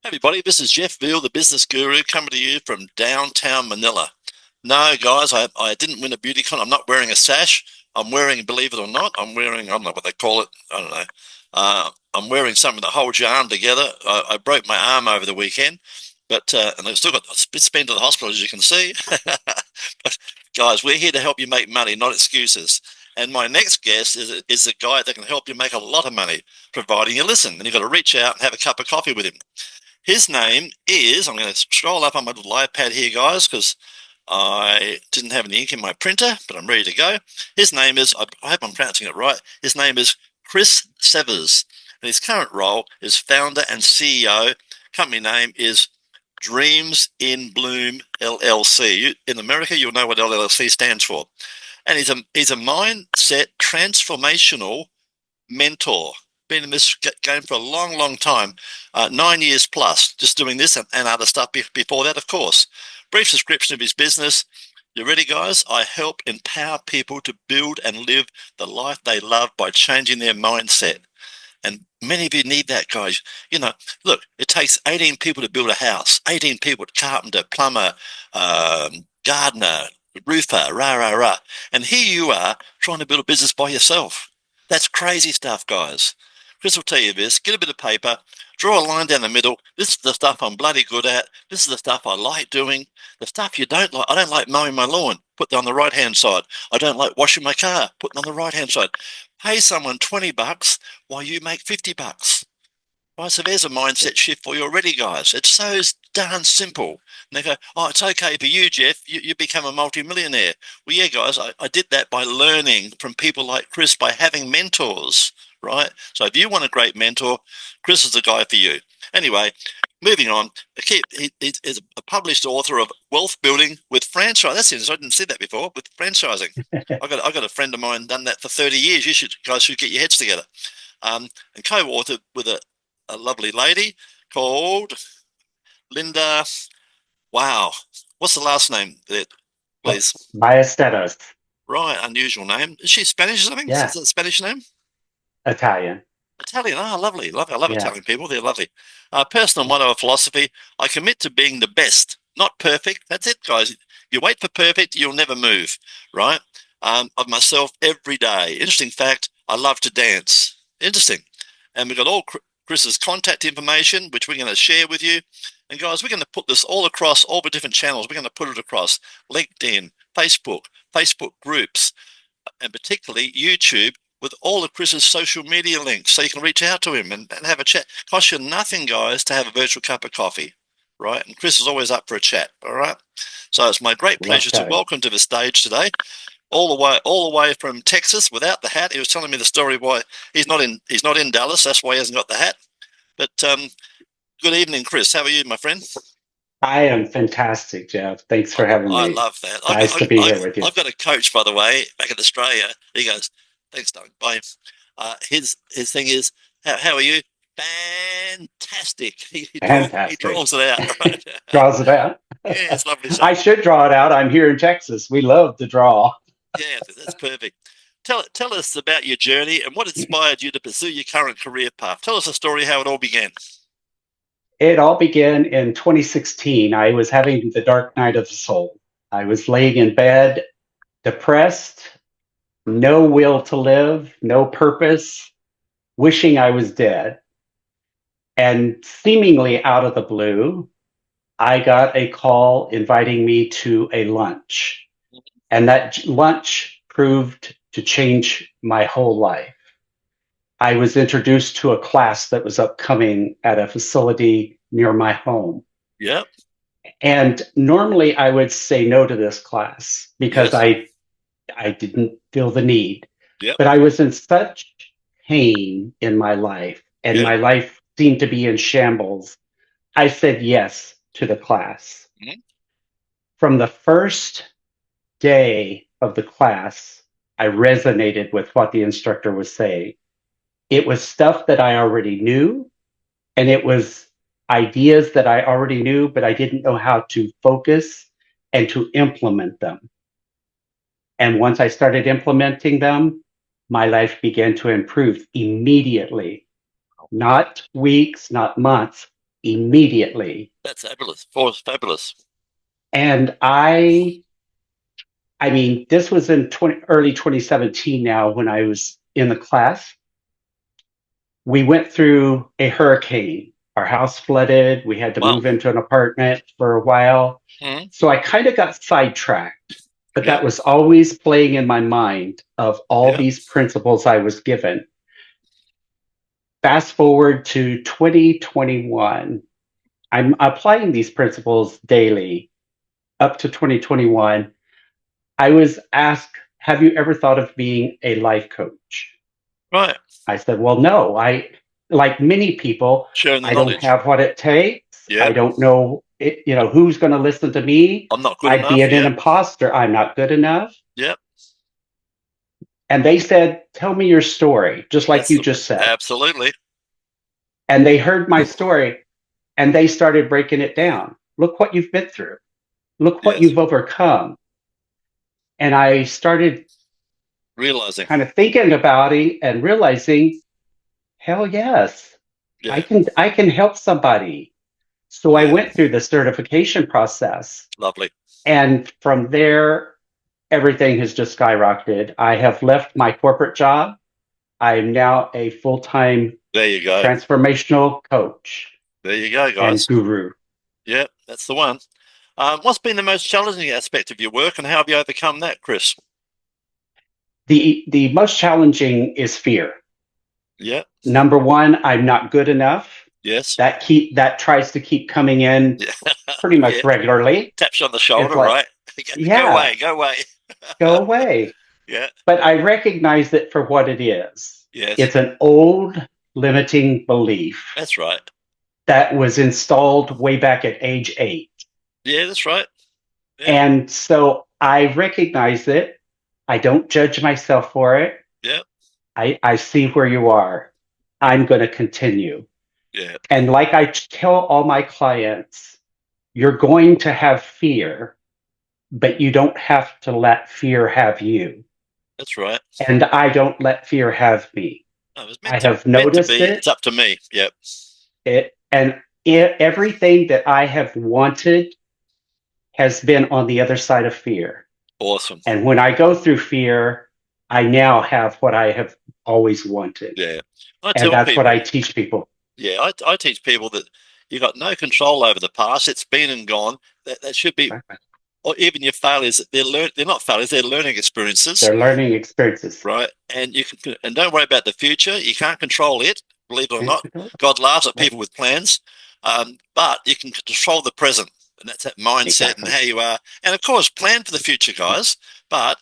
Everybody, this is Jeff Veale, the business guru, coming to you from downtown Manila. No, guys, I didn't win a beauty con. I'm not wearing a sash. I'm wearing, believe it or not, I don't know what they call it. I don't know. I'm wearing something that holds your arm together. I broke my arm over the weekend, but and I've still got it's been to the hospital, as you can see. But guys, we're here to help you make money, not excuses. And my next guest is a guy that can help you make a lot of money, providing you listen. And you've got to reach out and have a cup of coffee with him. His name is, I'm going to scroll up on my little iPad here, guys, because I didn't have any ink in my printer, but I'm ready to go. His name is, I hope I'm pronouncing it right, his name is Chris.Severs, and his current role is founder and CEO. Company name is Dreams In Bloom LLC. In America, you'll know what LLC stands for. And he's a mindset transformational mentor. Been in this game for a long, long time, 9 years plus, just doing this and other stuff before that, of course. Brief description of his business. You ready, guys? I help empower people to build and live the life they love by changing their mindset. And many of you need that, guys. You know, look, it takes 18 people to build a house, 18 people, carpenter, plumber, gardener, roofer, rah. And here you are trying to build a business by yourself. That's crazy stuff, guys. Chris will tell you this. Get a bit of paper, draw a line down the middle. This is the stuff I'm bloody good at. This is the stuff I like doing. The stuff you don't like. I don't like mowing my lawn. Put that on the right-hand side. I don't like washing my car. Put it on the right-hand side. Pay someone $20 while you make $50. Right, so there's a mindset shift for you already, guys. It's so darn simple. And they go, oh, it's okay for you, Jeff. You become a multimillionaire. Well, yeah, guys, I did that by learning from people like Chris, by having mentors, right? So if you want a great mentor, Chris is the guy for you. Anyway, moving on. He's a published author of Wealth Building with Franchise. That's it. I didn't see that before, with franchising. I got a friend of mine done that for 30 years. You guys should get your heads together. And co-authored with a lovely lady called Linda. Wow. What's the last name there, please? Ballesteros. Right. Unusual name. Is she Spanish or something? Yeah. Is that a Spanish name? Italian. Italian. Oh, lovely. I love Yeah. Italian people. They're lovely. Personal motto of philosophy. I commit to being the best, not perfect. That's it, guys. You wait for perfect, you'll never move, right? Of myself every day. Interesting fact, I love to dance. Interesting. And we've got all Chris's contact information, which we're going to share with you. And guys, we're going to put this all across all the different channels. We're going to put it across LinkedIn, Facebook groups, and particularly YouTube, with all of Chris's social media links, so you can reach out to him and have a chat. Costs you nothing, guys, to have a virtual cup of coffee, right? And Chris is always up for a chat, all right? So it's my great pleasure to welcome to the stage today, all the way from Texas without the hat. He was telling me the story why he's not in Dallas. That's why he hasn't got the hat. But good evening, Chris. How are you, my friend? I am fantastic, Jeff. Thanks for having me. I love that. Nice to be here with you. I've got a coach, by the way, back in Australia. He goes, thanks, Doug. Bye. His thing is, how are you? Fantastic. He draws it out. Right? Draws it out. Yeah, it's lovely. I should draw it out. I'm here in Texas. We love to draw. Yeah, that's perfect. Tell us about your journey and what inspired you to pursue your current career path. Tell us a story how it all began. It all began in 2016. I was having the dark night of the soul. I was laying in bed, depressed, no will to live, no purpose, wishing I was dead. And seemingly out of the blue, I got a call inviting me to a lunch. And that lunch proved to change my whole life. I was introduced to a class that was upcoming at a facility near my home. Yep. And normally I would say no to this class because I didn't feel the need. Yep. But I was in such pain in my life, and my life seemed to be in shambles. I said yes to the class. Mm-hmm. From the first day of the class, I resonated with what the instructor was saying. It was stuff that I already knew, and it was ideas that I already knew, but I didn't know how to focus and to implement them. And once I started implementing them, my life began to improve immediately. Not weeks, not months, immediately. That's fabulous. And I mean, this was in early 2017 now when I was in the class. We went through a hurricane. Our house flooded. We had to Wow. move into an apartment for a while. Mhm. So I kind of got sidetracked, but Yeah. that was always playing in my mind of all Yeah. these principles I was given. Fast forward to 2021. I'm applying these principles daily up to 2021. I was asked, have you ever thought of being a life coach? Right. I said, well, no, like many people, Sharing the I don't knowledge. have what it takes. Yeah. I don't know, who's going to listen to me. I'm not good I'd be enough. an Yeah. imposter. I'm not good enough. Yeah. And they said, tell me your story, just like you just said. Absolutely. And they heard my story and they started breaking it down. Look what you've been through. Look what Yes. you've overcome. And I started Realizing. kind of thinking about it and realizing, hell yes, Yeah. I can help somebody. So I Yeah. went through the certification process. Lovely. And from there, everything has just skyrocketed. I have left my corporate job. I am now a full-time There you go. transformational coach There you go, and guys. guru. Yeah, that's the one. What's been the most challenging aspect of your work, and how have you overcome that, Chris? The most challenging is fear. Yeah. Number one, I'm not good enough. Yes. That tries to keep coming in Yeah. pretty much Yeah. regularly. Taps you on the shoulder, It's like, right? yeah. Go away. Go away. Go away. Yeah. But I recognize it for what it is. Yes. It's an old limiting belief That's right. that was installed way back at age 8. Yeah, that's right. Yeah. And so I recognize it. I don't judge myself for it. Yeah. I see where you are. I'm going to continue. Yeah. And like I tell all my clients, you're going to have fear, but you don't have to let fear have you. That's right. And I don't let fear have me. No, it was I have meant to noticed be. it. It's up to me. Yep. Everything that I have wanted has been on the other side of fear. Awesome. And when I go through fear, I now have what I have always wanted. Yeah. And that's what I teach people. Yeah, I teach people that you've got no control over the past. It's been and gone. That should be, or even your failures. They're not failures. They're learning experiences. They're learning experiences, right? And don't worry about the future. You can't control it, believe it or not. God laughs at people with plans, but you can control the present, and that's that mindset and how you are. And of course, plan for the future, guys. But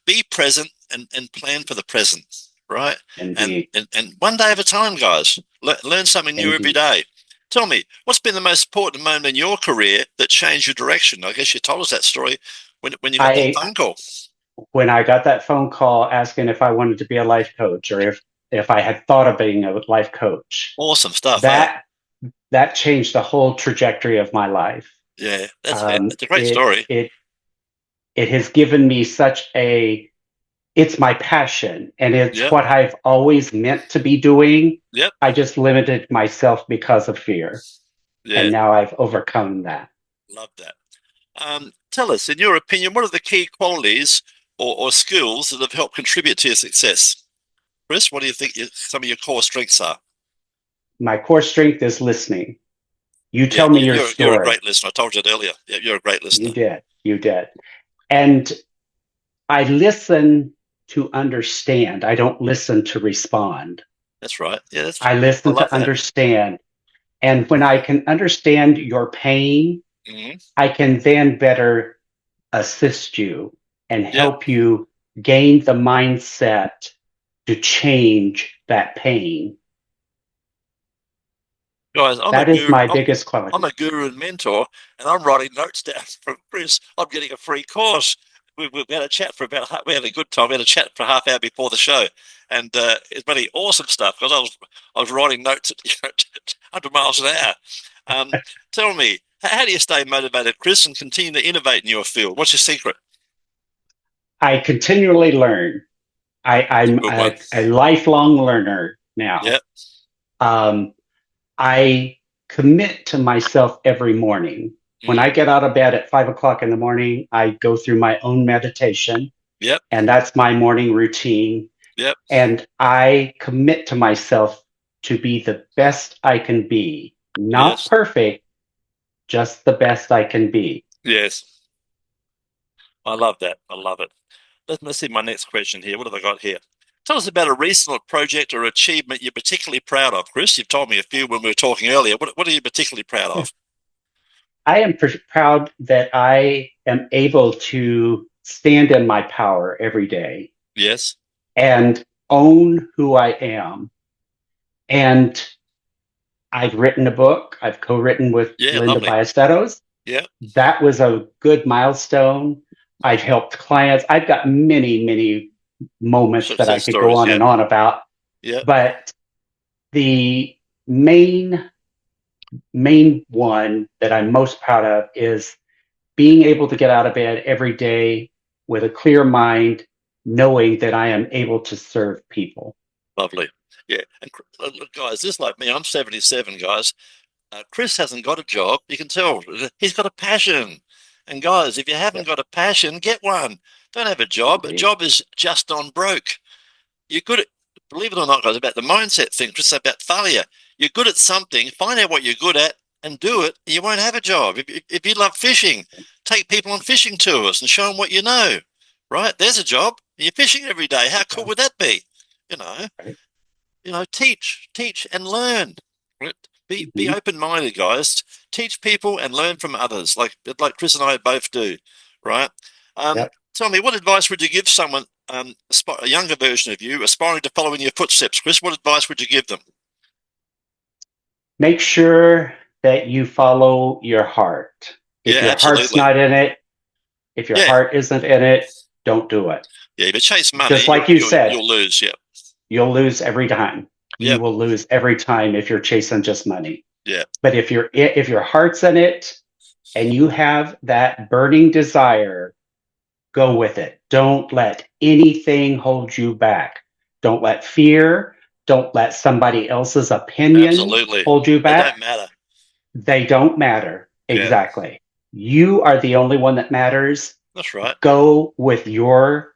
be present and plan for the present. Right. And one day at a time, guys. Learn something new every day. Tell me, what's been the most important moment in your career that changed your direction? I guess you told us that story when you got that phone call. When I got that phone call asking if I wanted to be a life coach or if I had thought of being a life coach. Awesome stuff. That changed the whole trajectory of my life. Yeah, that's a great story. It has given me it's my passion, and it's what I've always meant to be doing. Yep. I just limited myself because of fear. Yeah. And now I've overcome that. Love that. Tell us, in your opinion, what are the key qualities or skills that have helped contribute to your success? Chris, what do you think some of your core strengths are? My core strength is listening. You tell me your story. You're a great listener. I told you that earlier. Yeah, you're a great listener. You did. And I listen to understand. I don't listen to respond. That's right. Yeah, I listen to understand. And when I can understand your pain, I can then better assist you and help you gain the mindset to change that pain. Guys, that is my biggest quality. I'm a guru and mentor, and I'm writing notes down from Chris. I'm getting a free course. We had a chat we had a good time. We had a chat for a half hour before the show, and it's really awesome stuff because I was writing notes at 100 miles an hour. Tell me, how do you stay motivated, Chris, and continue to innovate in your field? What's your secret? I continually learn. I'm a lifelong learner now. Yep. I commit to myself every morning. When I get out of bed at 5 o'clock in the morning, I go through my own meditation. Yep. And that's my morning routine. Yep. And I commit to myself to be the best I can be. Not Yes. perfect, just the best I can be. Yes. I love that. I love it. Let's see my next question here. What have I got here? Tell us about a recent project or achievement you're particularly proud of, Chris. You've told me a few when we were talking earlier. What are you particularly proud of? I am proud that I am able to stand in my power every day. Yes. And own who I am. And I've written a book. I've co-written with Linda lovely. Ballesteros. Yeah. That was a good milestone. I've helped clients. I've got many, many moments that I could go on and on about. Yeah. But the main one that I'm most proud of is being able to get out of bed every day with a clear mind, knowing that I am able to serve people. Lovely. Yeah. And look, guys, just like me, I'm 77, guys. Chris hasn't got a job. You can tell he's got a passion. And guys, if you haven't got a passion, get one. Don't have a job. A job is just on broke. You're good at, believe it or not, guys, about the mindset thing, Chris, about failure. You're good at something, find out what you're good at and do it. You won't have a job. If you love fishing, take people on fishing tours and show them what you know, right? There's a job. You're fishing every day. How cool would that be? Teach and learn. Be open-minded, guys. Teach people and learn from others, like Chris and I both do, right? Tell me, what advice would you give someone, a younger version of you, aspiring to follow in your footsteps, Chris? What advice would you give them? Make sure that you follow your heart. If your heart's not in it, if your heart isn't in it, don't do it. Yeah, if you chase money, just like you said, you'll lose. Yeah, you'll lose every time. You will lose every time if you're chasing just money. Yeah. But if your heart's in it and you have that burning desire, go with it. Don't let anything hold you back. Don't let fear, don't let somebody else's opinion hold you back. They don't matter. They don't matter. Exactly. You are the only one that matters. That's right. Go with your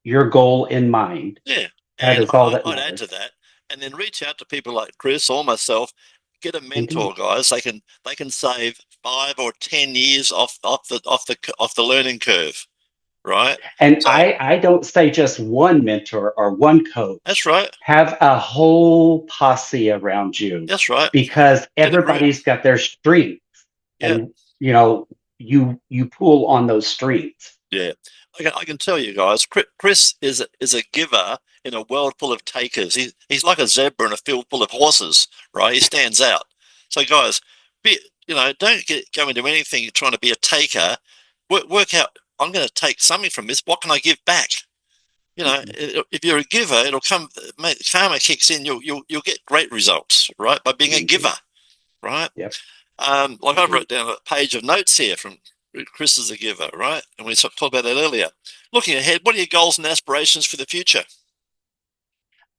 goal in mind. Yeah. That is all that matters. I'd add to that. And then reach out to people like Chris or myself. Get a mentor, guys. They can save 5 or 10 years off the learning curve, right? And so, I don't say just one mentor or one coach. That's right. Have a whole posse around you. That's right. Because everybody's got their strengths, and you pull on those strengths. Yeah, I can tell you guys, Chris is a giver in a world full of takers. He's like a zebra in a field full of horses, right? He stands out. So guys, don't go into anything trying to be a taker. Work out, I'm going to take something from this. What can I give back? If you're a giver, it'll come. Karma kicks in. You'll get great results, right? By being a giver, right? Yep. Like I wrote down a page of notes here from Chris is a giver, right? And we talked about that earlier. Looking ahead, what are your goals and aspirations for the future?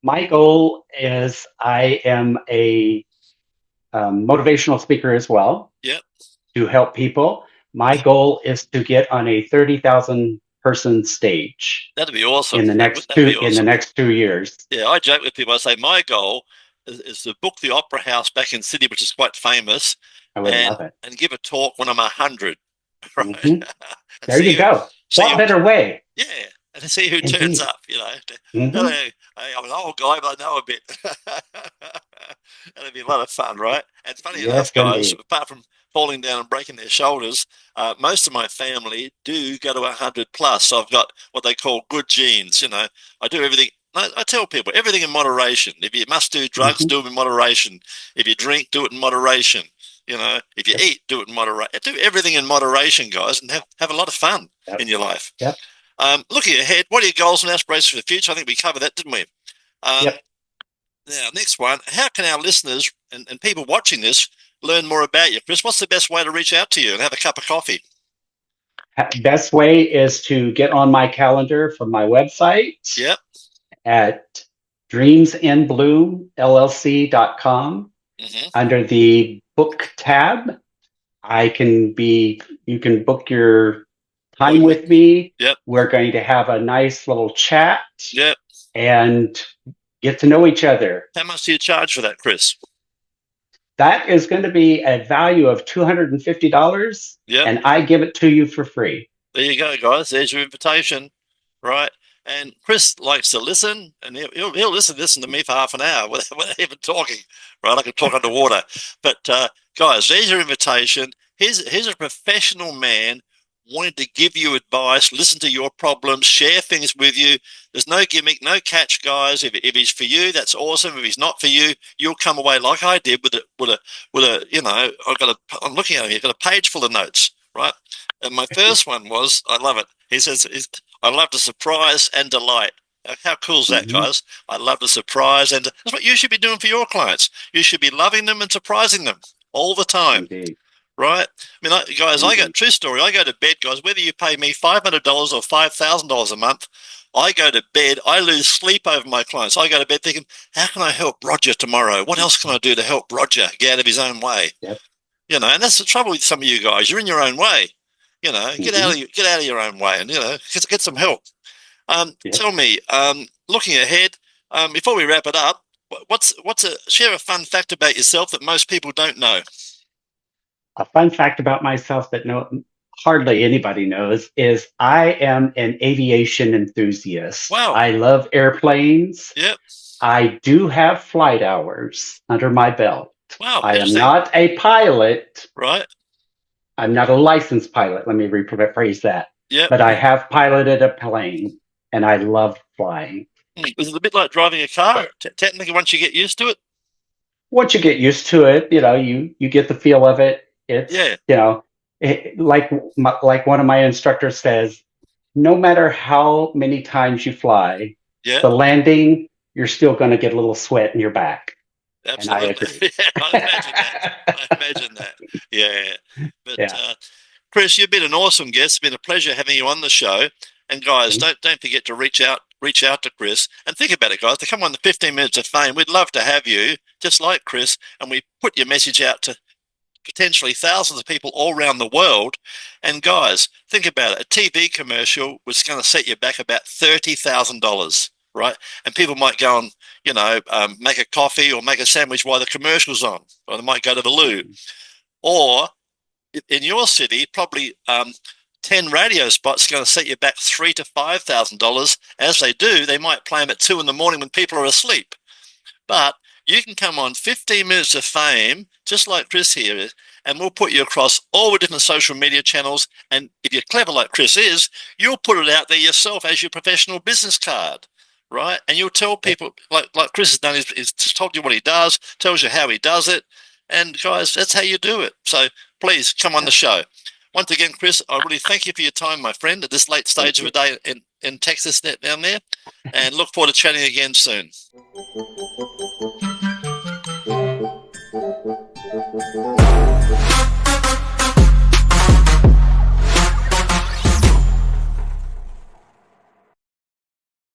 My goal is I am a motivational speaker as well. Yep. To help people. My goal is to get on a 30,000 person stage. That'd be awesome. In the next 2 years. Yeah, I joke with people. I say my goal is to book the Opera House back in Sydney, which is quite famous. I would love it. And give a talk when I'm 100. Right. There you go. What better way? Yeah. And to see who turns up, I'm an old guy, but I know a bit. That'd be a lot of fun, right? And funny enough, guys, apart from falling down and breaking their shoulders, most of my family do go to 100 plus. So I've got what they call good genes. I do everything. I tell people everything in moderation. If you must do drugs, do them in moderation. If you drink, do it in moderation. If you eat, do it in moderation. Do everything in moderation, guys, and have a lot of fun in your life. Yep. Looking ahead, what are your goals and aspirations for the future? I think we covered that, didn't we? Now, next one. How can our listeners and people watching this learn more about you, Chris? What's the best way to reach out to you and have a cup of coffee? Best way is to get on my calendar from my website. Yep. At Dreams In Bloom LLC.com under the book tab. You can book your time with me. Yep. We're going to have a nice little chat. Yep. And get to know each other. How much do you charge for that, Chris? That is going to be a value of $250. Yep. And I give it to you for free. There you go, guys. There's your invitation, right? And Chris likes to listen, and he'll listen to me for half an hour without even talking, right? I can talk underwater. But guys, there's your invitation. Here's a professional man wanting to give you advice, listen to your problems, share things with you. There's no gimmick, no catch, guys. If he's for you, that's awesome. If he's not for you, you'll come away like I did with a you know, I'm looking at him. He's got a page full of notes, right? And my first one was, I love it. He says, I love to surprise and delight. How cool is that, guys? I love to surprise, and that's what you should be doing for your clients. You should be loving them and surprising them all the time. Indeed. Right? I mean, guys, I got true story. I go to bed, guys, whether you pay me $500 or $5,000 a month, I go to bed, I lose sleep over my clients. I go to bed thinking, how can I help Roger tomorrow? What else can I do to help Roger get out of his own way? Yep. You know, and that's the trouble with some of you guys. You're in your own way. You know, get out of your own way, and, you know, get some help. Tell me, looking ahead, before we wrap it up, share a fun fact about yourself that most people don't know. A fun fact about myself that hardly anybody knows is I am an aviation enthusiast. Wow. I love airplanes. Yep. I do have flight hours under my belt. Wow. I am not a pilot. Right. I'm not a licensed pilot. Let me rephrase that. Yeah. But I have piloted a plane, and I love flying. Is it a bit like driving a car? Technically, once you get used to it? Once you get used to it, you know, you get the feel of it. It's, you know, like one of my instructors says, no matter how many times you fly, the landing, you're still going to get a little sweat in your back. Absolutely. And I agree. I imagine that. Yeah. But Chris, you've been an awesome guest. It's been a pleasure having you on the show. And guys, don't forget to reach out to Chris. And think about it, guys. To come on the 15 Minutes of Fame, we'd love to have you, just like Chris, and we put your message out to potentially thousands of people all around the world. And guys, think about it. A TV commercial was going to set you back about $30,000, right? And people might go and, you know, make a coffee or make a sandwich while the commercial's on, or they might go to the loo. Or in your city, probably 10 radio spots going to set you back $3,000 to $5,000. As they do, they might play them at 2 in the morning when people are asleep. But you can come on 15 Minutes of Fame, just like Chris here is, and we'll put you across all the different social media channels. And if you're clever like Chris is, you'll put it out there yourself as your professional business card, right? And you'll tell people, like Chris has done, he's told you what he does, tells you how he does it. And guys, that's how you do it. So please come on the show. Once again, Chris, I really thank you for your time, my friend, at this late stage of a day in Texas down there, and look forward to chatting again soon.